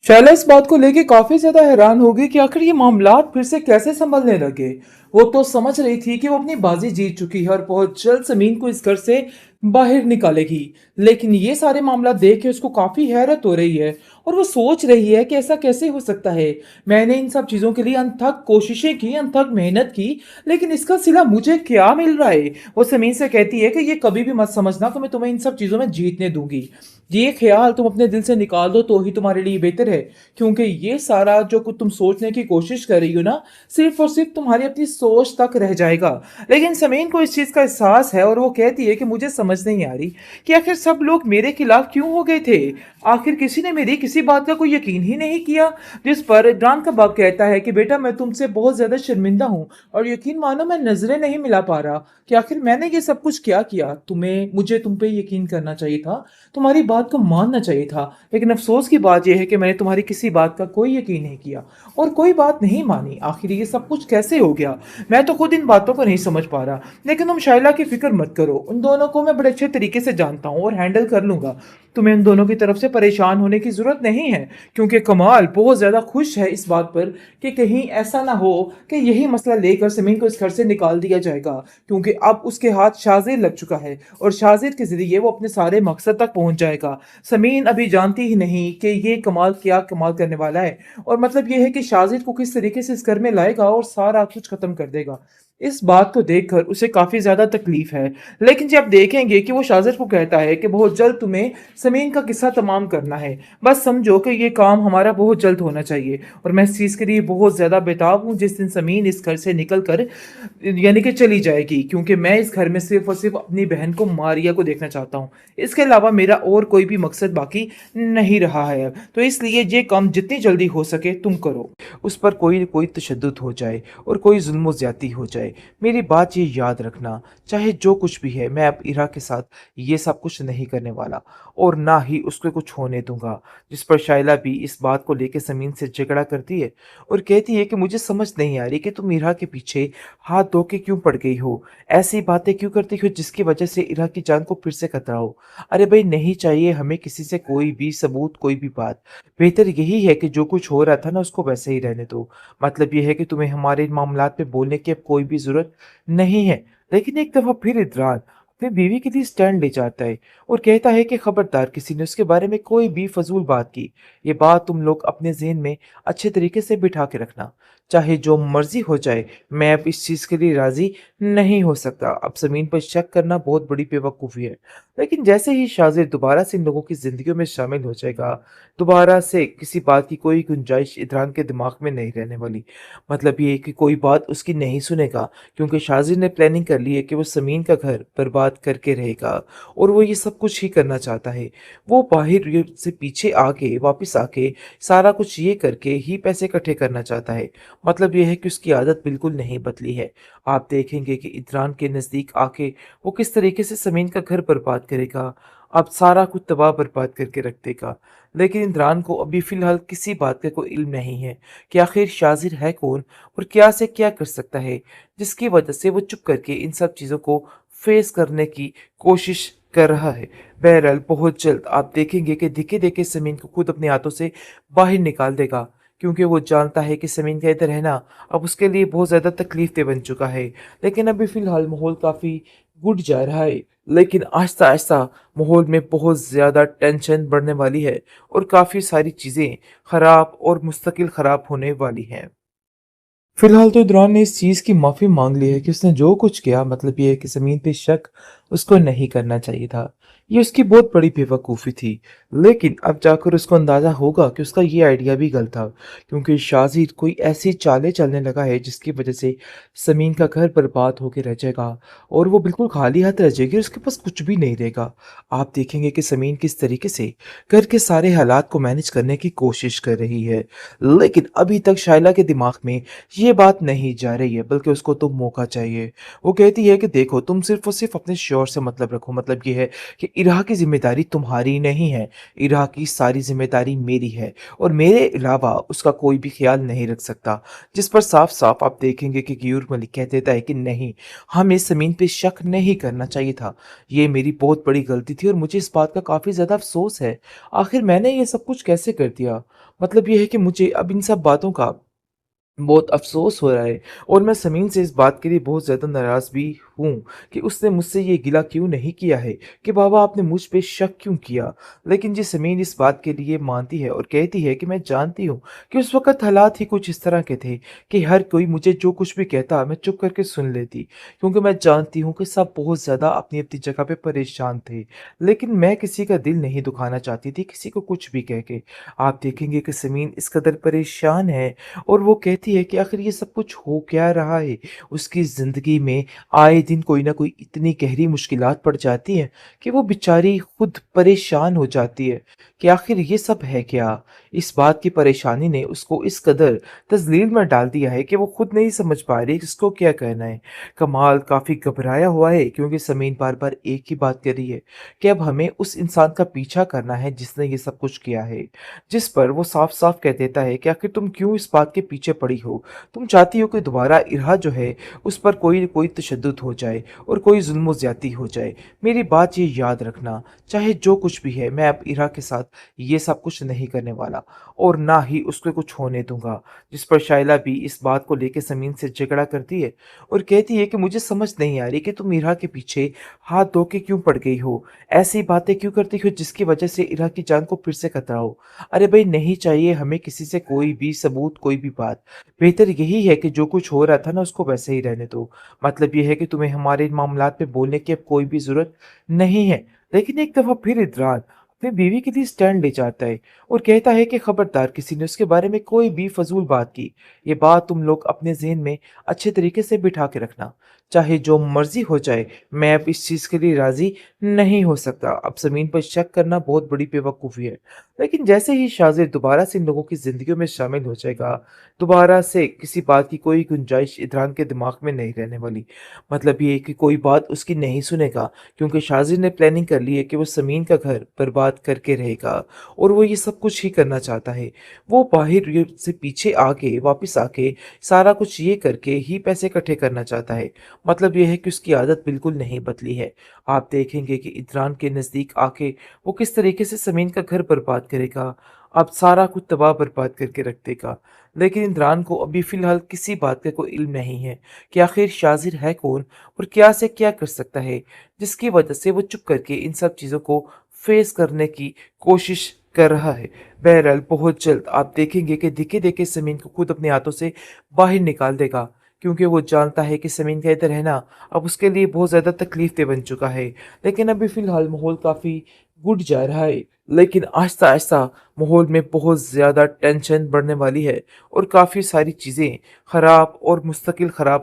शैला इस बात को लेके काफी ज्यादा हैरान हो गई कि आखिर ये मामलात फिर से कैसे संभलने लगे। वो तो समझ रही थी कि वो अपनी बाजी जीत चुकी है और बहुत जल्द समीन को इस घर से बाहर निकालेगी। लेकिन ये सारे मामला देख के उसको काफी हैरत हो रही है और वो सोच रही है कि ऐसा कैसे हो सकता है। मैंने इन सब चीजों के लिए अनथक कोशिशें की, अनथक मेहनत की, लेकिन इसका सिला मुझे क्या मिल रहा है। वो समीन से कहती है कि ये कभी भी मत समझना कि मैं तुम्हें इन सब चीजों में जीतने दूंगी। ये ख्याल तुम अपने दिल से निकाल दो तो ही तुम्हारे लिए बेहतर है, क्योंकि ये सारा जो कुछ तुम सोचने की कोशिश कर रही हो ना, सिर्फ और सिर्फ तुम्हारी अपनी सोच तक रह जाएगा। लेकिन समीन को इस चीज का एहसास है और वो कहती है कि मुझे समझ नहीं आ रही कि आखिर सब लोग मेरे खिलाफ क्यों हो गए थे। आखिर किसी ने मेरी किसी बात का कोई यकीन ही नहीं किया। जिस पर इमरान का बाप कहता है कि बेटा मैं तुमसे बहुत ज्यादा शर्मिंदा हूँ और यकीन मानो मैं नजरें नहीं मिला पा रहा कि आखिर मैंने ये सब कुछ क्या किया। तुम्हें मुझे तुम पे यकीन करना चाहिए था, तुम्हारी बात को मानना चाहिए था, लेकिन अफसोस की बात यह है कि मैंने तुम्हारी किसी बात का कोई यकीन नहीं किया और कोई बात नहीं मानी। आखिर ये सब कुछ कैसे हो गया, मैं तो खुद इन बातों को नहीं समझ पा रहा। लेकिन तुम शाइला की फिक्र मत करो, उन दोनों को मैं बड़े अच्छे तरीके से जानता हूँ और हैंडल कर लूंगा। तुम्हें उन दोनों की तरफ से परेशान होने की जरूरत नहीं है, क्योंकि कमाल बहुत ज्यादा खुश है इस बात पर कि कहीं ऐसा ना हो कि यही मसला लेकर समीन को इस घर से निकाल दिया जाएगा, क्योंकि अब उसके हाथ शाजिर लग चुका है और शाजिर के जरिए वो अपने सारे मकसद तक पहुंच जाएगा। समीन अभी जानती ही नहीं कि ये कमाल क्या कमाल करने वाला है, और मतलब ये है कि शाजिद को किस तरीके से इस घर में लाएगा और सारा कुछ खत्म कर देगा। इस बात को देखकर उसे काफी ज्यादा तकलीफ है। लेकिन जब देखेंगे कि वो शाजिद को कहता है कि बहुत जल्द तुम्हें समीन का किस्सा तमाम करना है, बस समझो कि ये काम हमारा बहुत जल्द होना चाहिए और मैं इस चीज के लिए बहुत ज्यादा बेताब हूँ जिस दिन समीन इस घर से निकल कर यानी कि चली जाएगी, क्योंकि मैं इस घर में सिर्फ और सिर्फ अपनी बहन को मारिया को देखना चाहता हूँ। इसके अलावा मेरा और कोई भी मकसद बाकी नहीं रहा है। तो इसलिए ये काम जितनी जल्दी हो सके तुम करो, उस पर कोई कोई तशद्दुद हो जाए और कोई जुल्म ज्यादती हो जाए। मेरी बात ये याद रखना, चाहे जो कुछ भी है मैं अब इरा के साथ ये सब कुछ नहीं करने वाला और ना ही उसको कुछ होने दूंगा। जिस पर शाइला भी इस बात को लेकर समीन से झगड़ा करती है और कहती है कि मुझे समझ नहीं आ रही कि तुम इरा के पीछे हाथ धो के क्यों पड़ गई हो, ऐसी बातें क्यों करती हो जिसकी वजह से इरा की जान को फिर से खतरा हो। अरे भाई नहीं चाहिए हमें किसी से कोई भी सबूत, कोई भी बात। बेहतर यही है कि जो कुछ हो रहा था ना उसको वैसे ही रहने दो। मतलब यह है कि तुम्हें हमारे इन मामलात पे बोलने की अब कोई भी जरूरत नहीं है। लेकिन एक दफा फिर इदरान अपनी बीवी के लिए स्टैंड ले जाता है और कहता है कि खबरदार किसी ने उसके बारे में कोई भी फजूल बात की, ये बात तुम लोग अपने जहन में अच्छे तरीके से बिठा के रखना। चाहे जो मर्जी हो जाए, मैं अब इस चीज के लिए राजी नहीं हो सकता। अब जमीन पर शक करना बहुत बड़ी बेवकूफ़ी है। लेकिन जैसे ही शाजिर दोबारा से इन लोगों की जिंदगियों में शामिल हो जाएगा, दोबारा से किसी बात की कोई गुंजाइश इदरान के दिमाग में नहीं रहने वाली। मतलब ये है कि कोई बात उसकी नहीं सुनेगा, क्योंकि शाजिर ने प्लानिंग कर ली है कि वो समीन का घर बर्बाद करके रहेगा और वो ये सब कुछ ही करना चाहता है। वो बाहर से पीछे आके वापस आके सारा कुछ ये करके ही पैसे इकट्ठे करना चाहता है। मतलब ये है कि उसकी आदत बिल्कुल नहीं बदली है। आप देखेंगे कि इदरान के नज़दीक आके वो किस तरीके से ज़मीन का घर बर्बाद करेगा, अब सारा कुछ तबाह बर्बाद करके रख देगा। लेकिन इमरान को अभी फ़िलहाल किसी बात का कोई इल्म नहीं है कि आखिर शाजिर है कौन और क्या से क्या कर सकता है, जिसकी वजह से वो चुप करके इन सब चीज़ों को फेस करने की कोशिश कर रहा है। बहरहाल बहुत जल्द आप देखेंगे कि दिखे देखे ज़मीन को खुद अपने हाथों से बाहर निकाल देगा, क्योंकि वो जानता है कि ज़मीन का इधर रहना अब उसके लिए बहुत ज़्यादा तकलीफ दे बन चुका है। लेकिन अभी फ़िलहाल माहौल काफ़ी गुड जा रहा है, लेकिन आहिस्ता आहिस्ता माहौल में बहुत ज़्यादा टेंशन बढ़ने वाली है और काफ़ी सारी चीज़ें ख़राब और मुस्तकिल ख़राब होने वाली हैं। फिलहाल तो इमरान ने इस चीज़ की माफ़ी मांग ली है कि उसने जो कुछ किया, मतलब ये है कि ज़मीन पे शक उसको नहीं करना चाहिए था। ये उसकी बहुत बड़ी बेवकूफ़ी थी। लेकिन अब जाकर उसको अंदाज़ा होगा कि उसका ये आइडिया भी गलत था, क्योंकि शाजिद कोई ऐसी चालें चलने लगा है जिसकी वजह से ज़मीन का घर बर्बाद होके रह जाएगा और वो बिल्कुल खाली हाथ रह जाएगी, उसके पास कुछ भी नहीं रहेगा। आप देखेंगे कि ज़मीन किस तरीके से घर के सारे हालात को मैनेज करने की कोशिश कर रही है। लेकिन अभी तक शाइला के दिमाग में ये बात नहीं जा रही है, बल्कि उसको तो मौका चाहिए। वो कहती है कि देखो तुम सिर्फ और सिर्फ अपने शौहर और से मतलब रखो। मतलब ये है कि इरा की ज़िम्मेदारी तुम्हारी नहीं है, इरा की सारी ज़िम्मेदारी मेरी है और मेरे अलावा उसका कोई भी ख़्याल नहीं रख सकता। जिस पर साफ-साफ आप देखेंगे कि गियूर मलिक कह देता है कि नहीं, हमें ज़मीन पे शक नहीं करना चाहिए था। ये मेरी बहुत बड़ी गलती थी और मुझे इस बात का काफ़ी ज़्यादा अफ़सोस है। आखिर मैंने ये सब कुछ कैसे कर दिया? मतलब ये है कि मुझे अब इन सब बातों का बहुत अफ़सोस हो रहा है और मैं समीन से इस बात के लिए बहुत ज़्यादा नाराज़ भी हूँ कि उसने मुझसे ये गिला क्यों नहीं किया है कि बाबा आपने मुझ पे शक क्यों किया। लेकिन जी समीन इस बात के लिए मानती है और कहती है कि मैं जानती हूँ कि उस वक़्त हालात ही कुछ इस तरह के थे कि हर कोई मुझे जो कुछ भी कहता मैं चुप करके सुन लेती, क्योंकि मैं जानती हूँ कि सब बहुत ज़्यादा अपनी-अपनी जगह पे परेशान थे। लेकिन मैं किसी का दिल नहीं दुखाना चाहती थी किसी को कुछ भी कह के। आप देखेंगे कि समीन इस कदर परेशान है और वो कहती है कि आखिर ये सब कुछ हो क्या रहा है? उसकी ज़िंदगी में आए दिन कोई न कोई इतनी गहरी मुश्किलात पड़ जाती हैं कि वो बेचारी खुद परेशान हो जाती है कि आखिर ये सब है क्या? इस बात की परेशानी ने उसको इस कदर तज़लील में डाल दिया है कि वो खुद नहीं समझ पा रही कि इसको क्या कहना है। कमाल काफ़ी घबराया हुआ है क्योंकि समीन बार-बार एक ही बात कह रही है कि अब हमें उस इंसान का पीछा करना है जिसने ये सब कुछ किया है। जिस पर वो साफ-साफ कह देता है कि आखिर तुम क्यों इस बात के पीछे पड़ी हो? तुम चाहती हो कि दोबारा इरहा जो है उस पर कोई न कोई तशद्दुद हो जाए और कोई ज़ुल्म व ज़्यादती हो जाए। मेरी बात ये याद रखना, चाहे जो कुछ भी है मैं अब इरहा के साथ ये सब कुछ नहीं करने वाला और ना ही उसको कुछ होने दूँगा। जिस पर शाइला भी इस बात को लेके समीन से झगड़ा करती है और कहती है कि मुझे समझ नहीं आ रही कि तुम इरहा के पीछे हाथ धो के क्यों पड़ गई हो? ऐसी बातें क्यों करती हो जिसकी वजह से इरहा की जान को फिर से खतरा हो? अरे भाई नहीं चाहिए हमें किसी से कोई भी सबूत, कोई भी बात। बेहतर यही है कि जो कुछ हो रहा था ना उसको वैसे ही रहने दो। मतलब ये है कि तुम्हें हमारे इन मामलात में बोलने की अब कोई भी ज़रूरत नहीं है। लेकिन एक दफ़ा फिर इदरान अपनी बीवी के लिए स्टैंड ले जाता है और कहता है कि खबरदार किसी ने उसके बारे में कोई भी फ़ज़ूल बात की। ये बात तुम लोग अपने ज़हन में अच्छे तरीके से बिठा के रखना। चाहे जो मर्ज़ी हो जाए, मैं अब इस चीज़ के लिए राज़ी नहीं हो सकता। अब ज़मीन पर शक करना बहुत बड़ी बेवकूफ़ी है। लेकिन जैसे ही शाज़िर दोबारा से इन लोगों की ज़िंदगियों में शामिल हो जाएगा, दोबारा से किसी बात की कोई गुंजाइश इदरान के दिमाग में नहीं रहने वाली। मतलब ये है कि कोई बात उसकी नहीं सुनेगा क्योंकि शाज़िर ने प्लानिंग कर ली है कि वो समीन का घर बर्बाद करके रहेगा और वो ये सब कुछ ही करना चाहता है। वो बाहर ये से पीछे आके, वापस आके सारा कुछ ये करके ही पैसे इकट्ठे करना चाहता है। मतलब ये है कि उसकी आदत बिल्कुल नहीं बदली है। आप देखेंगे कि इदरान के नज़दीक आके वो किस तरीके से ज़मीन का घर बर्बाद करेगा, अब सारा कुछ तबाह बर्बाद करके रख देगा। लेकिन इमरान को अभी फ़िलहाल किसी बात का कोई इल्म नहीं है कि आखिर शाज़िर है कौन और क्या से क्या कर सकता है, जिसकी वजह से वो चुप करके इन सब चीज़ों को फ़ेस करने की कोशिश कर रहा है। बहरहाल बहुत जल्द आप देखेंगे कि दिखे-दिखे ज़मीन को खुद अपने हाथों से बाहर निकाल देगा, क्योंकि वो जानता है कि ज़मीन का इधर रहना अब उसके लिए बहुत ज़्यादा तकलीफ़देह बन चुका है। लेकिन अभी फ़िलहाल माहौल काफ़ी गुड जा रहा है, लेकिन आहिस्ता-आहिस्ता माहौल में बहुत ज़्यादा टेंशन बढ़ने वाली है और काफ़ी सारी चीज़ें ख़राब और मुस्तकिल ख़राब